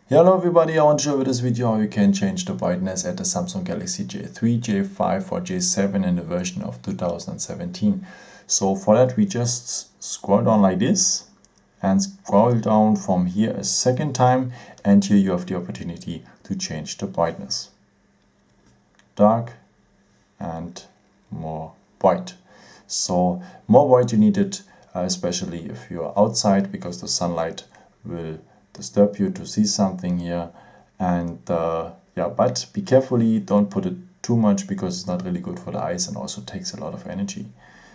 Hello everybody, I want to show you this video how you can change the brightness at the Samsung Galaxy J3, J5 or J7 in the version of 2017. So for that we just scroll down like this and scroll down from here a second time, and here you have the opportunity to change the brightness. Dark and more bright. So more bright you need it, especially if you are outside, because the sunlight will disturb you to see something here. And yeah, but be carefully, don't put it too much because it's not really good for the eyes and also takes a lot of energy.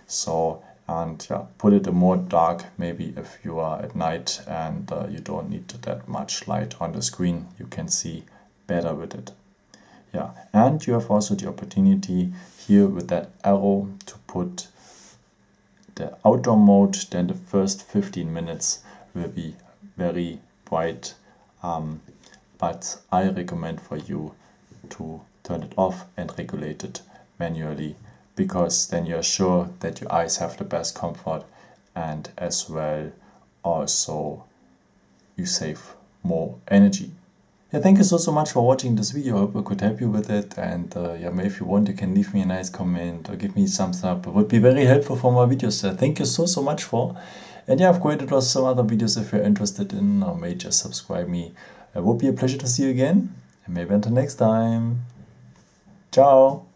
So, and yeah, put it a more dark, maybe if you are at night and you don't need that much light on the screen, you can see better with it. Yeah, and you have also the opportunity here with that arrow to put the outdoor mode. Then the first 15 minutes will be very bright, but I recommend for you to turn it off and regulate it manually, because then you're sure that your eyes have the best comfort, and as well also you save more energy. Yeah, thank you so much for watching this video. I hope I could help you with it, and yeah, maybe if you want you can leave me a nice comment or give me thumbs up. It would be very helpful for my videos. Thank you so much for. And yeah, I've created also some other videos if you're interested in, or may just subscribe me. It would be a pleasure to see you again, and maybe until next time. Ciao!